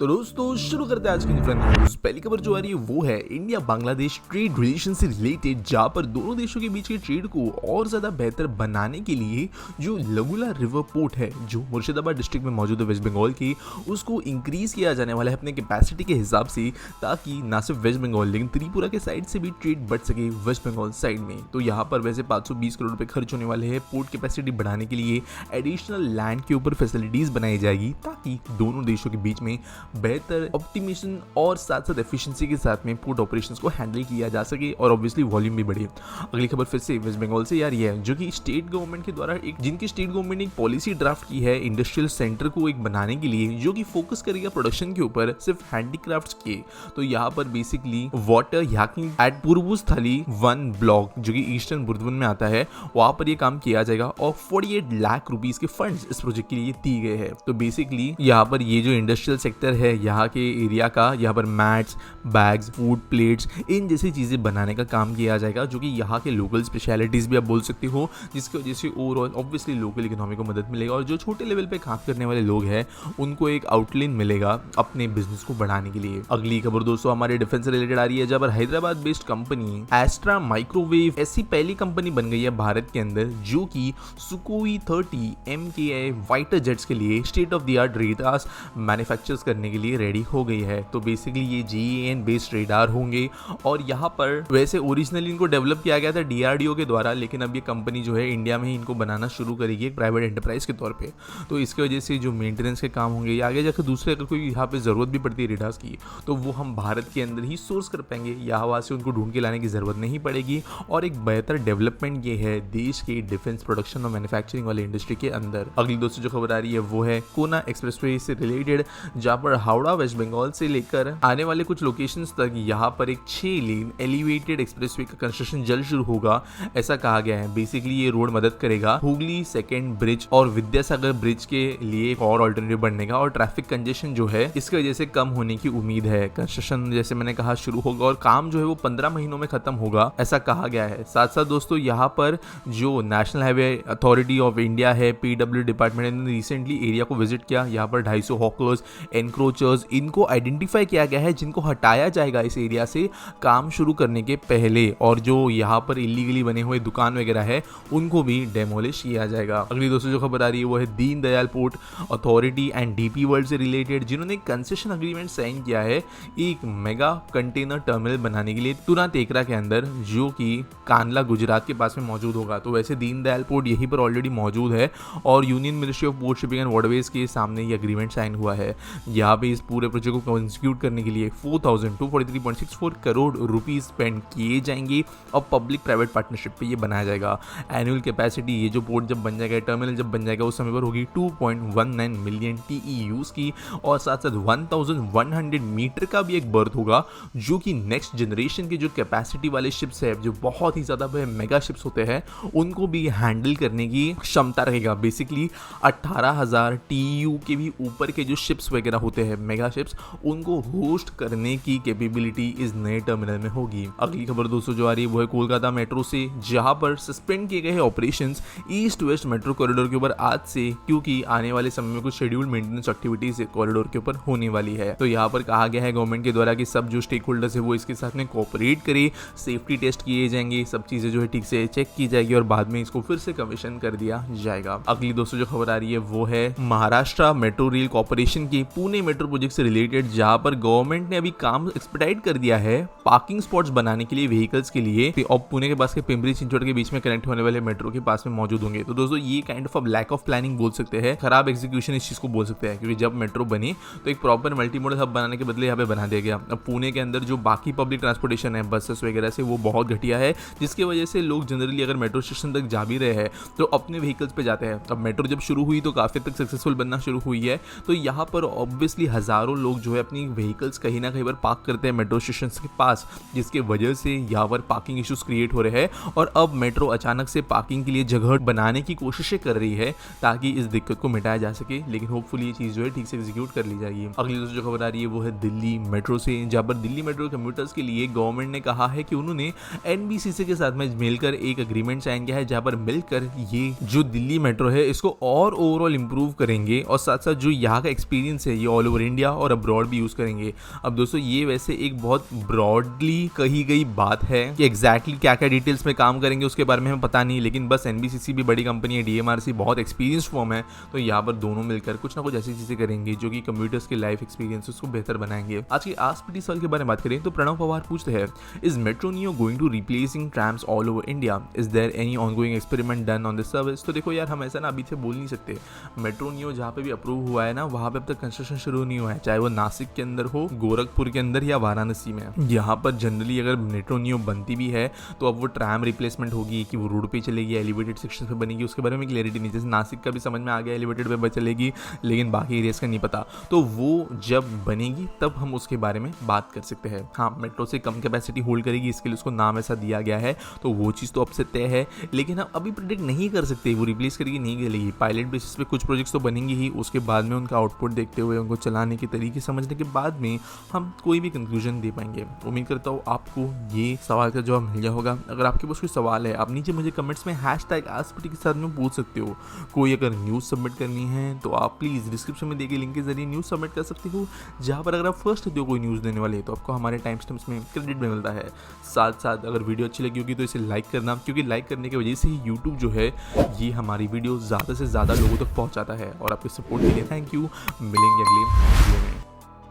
तो दोस्तों शुरू करते हैं आज की डिफरेंट न्यूज। पहली खबर जो आ रही है वो है इंडिया बांग्लादेश ट्रेड रिलेशन से रिलेटेड, जहां पर दोनों देशों के बीच के ट्रेड को और ज्यादा बेहतर बनाने के लिए जो लगुला रिवर पोर्ट है जो मुर्शिदाबाद डिस्ट्रिक्ट में मौजूद है वेस्ट बंगाल की, उसको इंक्रीज किया जाने वाला है अपने कैपेसिटी के हिसाब से, ताकि ना सिर्फ वेस्ट बंगाल लेकिन त्रिपुरा के साइड से भी ट्रेड बढ़ सके वेस्ट बंगाल साइड में। तो यहाँ पर वैसे 520 करोड़ रुपए खर्च होने वाले हैं पोर्ट कैपेसिटी बढ़ाने के लिए। एडिशनल लैंड के ऊपर फैसिलिटीज बनाई जाएगी ताकि दोनों देशों के बीच में बेहतर ऑप्टिमिजेशन और साथ साथ एफिशिएंसी के साथ में पोर्ट ऑपरेशंस को हैंडल किया जा सके और ऑब्वियसली वॉल्यूम भी बढ़े। अगली खबर फिर से वेस्ट बंगाल से आ रही है, जो कि स्टेट गवर्नमेंट के द्वारा जिनकी स्टेट गवर्नमेंट ने एक पॉलिसी ड्राफ्ट की है इंडस्ट्रियल सेंटर को एक बनाने के लिए, जो कि फोकस करेगा प्रोडक्शन के ऊपर, सिर्फ हैंडीक्राफ्ट्स के। तो यहाँ पर बेसिकली वाटर याकिंग एट पूर्वस्थली 1 ब्लॉक जो कि ईस्टर्न बुर्दवन में आता है, वहां पर ये काम किया जाएगा और 48 लाख रुपीस के फंड्स इस प्रोजेक्ट के लिए दिए गए हैं। तो बेसिकली यहाँ पर ये जो इंडस्ट्रियल सेक्टर है यहाँ के एरिया का, यहाँ पर मैट्स, बैग्स, फूड प्लेट्स, इन जैसी चीजें बनाने का काम किया जाएगा, जो कि यहाँ के लोकल स्पेशलिटीज भी आप बोल सकते हो, जिसकी वजह से ओवरऑल ऑब्वियसली लोकल इकोनॉमी को मदद मिलेगा और जो छोटे लेवल पे काम करने वाले लोग हैं उनको एक आउटलाइन मिलेगा अपने बिजनेस को बढ़ाने के लिए। अगली खबर दोस्तों हमारे डिफेंस से रिलेटेड आ रही है, जहां पर हैदराबाद बेस्ड कंपनी एस्ट्रा माइक्रोवेव ऐसी पहली कंपनी बन गई है भारत के अंदर, जो कि सुकोई 30 MKI फाइटर जेट्स के लिए state of the art radars manufactures करने के लिए रेडी हो गई है। तो बेसिकली ये GAN बेस्ड रेडार होंगे और यहाँ पर वैसे ओरिजिनली इनको डेवलप किया गया था DRDO के द्वारा, लेकिन अब ये कंपनी जो है इंडिया में ही इनको बनाना शुरू करेगी एक प्राइवेट एंटरप्राइज के तौर पे। तो इसकी वजह से जो मेंटेनेंस के काम होंगे या आगे जाकर दूसरे अगर कोई यहाँ पे जरूरत भी पड़ती है रेडार्स की, तो वो हम भारत के अंदर ही सोर्स कर पाएंगे, यहाँ वहाँ से उनको ढूंढ के लाने की जरूरत नहीं पड़ेगी और एक बेहतर डेवलपमेंट ये है देश के डिफेंस प्रोडक्शन और मैन्युफैक्चरिंग वाले इंडस्ट्री के अंदर। अगली दोस्तों जो खबर आ रही है वो है कोना एक्सप्रेसवे से रिलेटेड, जहाँ पर हावड़ा वेस्ट बंगाल से लेकर आने वाले कुछ लोकेशंस तक यहाँ पर एक 6 लेन एलिवेटेड एक्सप्रेसवे का कंस्ट्रक्शन जल्द शुरू होगा, ऐसा कहा गया है। बेसिकली ये रोड मदद करेगा हुगली सेकेंड ब्रिज और विद्यासागर ब्रिज के लिए एक और ऑल्टरनेटिव बनने का और ट्रैफिक कंजेशन जो है इसकी वजह से कम होने की उम्मीद है। कंस्ट्रक्शन जैसे मैंने कहा शुरू होगा और काम जो है वो 15 महीनों में खत्म होगा, ऐसा कहा गया है। साथ साथ दोस्तों यहाँ पर जो national highway authority of India है, PW डिपार्टमेंट ने रिसेंटली एरिया को विजिट किया। यहाँ पर 250 हॉकर्स, एनक्रोचर्स, इनको आइडेंटिफाई किया गया है जिनको हटाया जाएगा इस एरिया से काम शुरू करने के पहले, और जो यहाँ पर इलीगली बने हुए दुकान वगैरह है उनको भी डेमोलिश किया जाएगा। अगली दोस्तों जो खबर आ रही है वो है Deen Dayal port authority and DP world से रिलेटेड, जिन्होंने कंसेशन अग्रीमेंट साइन किया है एक मेगा कंटेनर टर्मिनल बनाने के लिए तुना तेकरा के अंदर, जो कि कांडला गुजरात के पास में मौजूद होगा। तो वैसे दीन दयाल पोर्ट यहीं पर ऑलरेडी मौजूद है और union ministry of port shipping and waterways के सामने ये अग्रीमेंट साइन हुआ है। यहाँ पे इस पूरे प्रोजेक्ट को एग्जीक्यूट करने के लिए 4,243.64 करोड़ रुपीज स्पेंड किए जाएंगे और पब्लिक प्राइवेट पार्टनरशिप पे ये बनाया जाएगा। एनुअल कैपेसिटी ये जो पोर्ट जब बन जाएगा, टर्मिनल जब बन जाएगा, उस समय पर होगी 2.19 मिलियन TEUs की और साथ साथ 1100 मीटर का भी एक बर्थ होगा, जो कि नेक्स्ट जनरेशन के जो कैपेसिटी वाले शिप्स है, जो बहुत ही ज्यादा मेगा शिप्स होते हैं, उनको भी हैंडल करने की क्षमता रहेगा। बेसिकली 18,000 TEU के भी ऊपर के जो शिप्स वगैरह होते हैं मेगा शिप्स, उनको होस्ट करने की कैपेबिलिटी इस नए टर्मिनल में होगी। अगली खबर दोस्तों जो आ रही है वो है कोलकाता मेट्रो से, जहां पर सस्पेंड किए गए हैं operations east west metro corridor के ऊपर आज से, क्योंकि आने वाले समय में कुछ शेड्यूल्ड मेंटेनेंस एक्टिविटीज कॉरिडोर के ऊपर होने वाली है। तो यहाँ पर कहा गया है गवर्नमेंट के द्वारा कि सब जो स्टेक होल्डर्स है वो इसके साथ में कोऑपरेट करे, सेफ्टी टेस्ट किए जाएंगे, सब चीजें जो है ठीक से चेक की जाएगी और बाद में इसको फिर से कमीशन कर दिया जाएगा। अगली दोस्तों जो खबर आ रही है वो है महाराष्ट्र मेट्रो रेल कॉर्पोरेशन की पुणे मेट्रो प्रोजेक्ट से रिलेटेड, जहां पर गवर्नमेंट ने अभी काम एक्सपेडाइट कर दिया है पार्किंग स्पॉट्स बनाने के लिए व्हीकल्स के लिए, और पुणे के पास के पिंपरी चिंचवड़ के बीच में कनेक्ट होने वाले मेट्रो के पास में मौजूद होंगे। तो दोस्तों ये kind of lack of planning बोल सकते हैं, खराब एग्जीक्यूशन इस चीज को बोल सकते हैं, क्योंकि जब मेट्रो बनी तो एक प्रॉपर मल्टी मॉडल हब बनाने के बदले यहाँ पे बना दिया गया। अब पुणे के अंदर जो बाकी पब्लिक ट्रांसपोर्टेशन है बसेस वगैरह से, वो बहुत घटिया है, जिसकी वजह से लोग जनरली अगर मेट्रो स्टेशन तक जा भी रहे हैं तो अपने व्हीकल्स पे जाते हैं। अब मेट्रो जब शुरू हुई तो काफी तक सक्सेसफुल बनना शुरू हुई है, तो यहाँ पर ऑब्वियसली हजारों लोग जो है अपनी व्हीकल्स कहीं ना कहीं पर पार्क करते हैं मेट्रो स्टेशन के पास, जिसके वजह से यहाँ पर पार्किंग इश्यूज क्रिएट हो रहे हैं और अब मेट्रो अचानक से पार्किंग के लिए जगह बनाने की कोशिशें कर रही है ताकि इस दिक्कत को मिटाया जा सके, लेकिन होपफुली ये चीज जो है ठीक से एग्जीक्यूट कर ली जाएगी। अगली जो खबर आ रही है वो है दिल्ली मेट्रो से, जहाँ पर दिल्ली मेट्रो कम्यूटर्स के लिए गवर्नमेंट ने कहा है कि उन्होंने NBCC के साथ में मिलकर एक अग्रीमेंट साइन किया है, जहाँ पर मिलकर ये जो दिल्ली मेट्रो है इसको और ओवरऑल इंप्रूव करेंगे और साथ साथ जो यहाँ का एक्सपीरियंस है ये ऑल ओवर इंडिया और अब्रॉड भी यूज़ करेंगे। अब दोस्तों ये वैसे एक बहुत ब्रॉडली कही गई बात है कि एग्जैक्टली क्या क्या डिटेल्स में काम करेंगे उसके बारे में हमें पता नहीं, लेकिन बस एनबीसीसी भी बड़ी कंपनी है, डीएमआरसी बहुत एक्सपीरियंस फॉर्म है, तो यहाँ पर दोनों मिलकर कुछ ना कुछ ऐसी चीज़ें करेंगे जो कि कंप्यूटर्स के लाइफ एक्सपीरियंस उसको बेहतर बनाएंगे। आज के आस्पिटी सवाल के बारे में बात करें तो प्रणव पवार पूछते हैं, is metro neo going to replacing trams all over India, is there any ongoing experiment done on this service. तो देखो यार, हम ऐसा ना अभी से बोल नहीं सकते। मेट्रो नियो जहाँ पे भी अप्रूव हुआ है ना, वहाँ पे अब तक कंस्ट्रक्शन शुरू नहीं हुआ है, चाहे वो नासिक के अंदर हो, गोरखपुर के अंदर या वाराणसी में। यहाँ पर जनरली अगर मेट्रो नियो बनती भी है तो अब वो ट्रैम रिप्लेसमेंट होगी कि वो रोड पे चलेगी, एलिवेटेड सेक्शन पे बनेगी, उसके बारे में क्लैरिटी नहीं। जैसे नासिक का भी समझ में आ गया एलिवेटेड पे चलेगी, लेकिन बाकी एरियाज का नहीं पता। तो वो जब बनेगी तब हम उसके बारे में बात कर सकते हैं। हाँ, मेट्रो से कम कैपेसिटी होल्ड करेगी, इसके लिए उसको नाम ऐसा दिया गया है, तो वो चीज़ तो अब से तय है, लेकिन हम अभी प्रेडिक्ट नहीं कर सकते वो रिप्लेस करेगी नहीं करेगी। पायलट बेसिस पे कुछ प्रोजेक्ट्स तो बनेंगे ही, उसके बाद में उनका आउटपुट देखते हुए उनको चलाने के तरीके समझने के बाद में हम कोई भी कंक्लूजन दे पाएंगे। उम्मीद करता हूँ आपको ये सवाल का जवाब मिल गया होगा। अगर आपके पास कोई सवाल है आप नीचे मुझे कमेंट्स में #AskPT के साथ में पूछ सकते हो। कोई अगर न्यूज़ सबमिट करनी है तो आप प्लीज़ डिस्क्रिप्शन में दिए गए लिंक के जरिए न्यूज़ सबमिट कर सकते हो, जहाँ पर अगर आप फर्स्ट होते हो कोई न्यूज़ देने वाले तो आपको हमारे टाइम स्टैम्प्स में क्रेडिट भी मिलता है। साथ साथ अगर वीडियो अच्छी लगी होगी तो इसे लाइक करना, क्योंकि लाइक करने की वजह से ही यूट्यूब जो है ये हमारी वीडियो ज़्यादा से ज़्यादा लोगों तक पहुँचाता है। और आपके सपोर्ट के लिए थैंक यू। मिलेंगे अगले वीडियो में।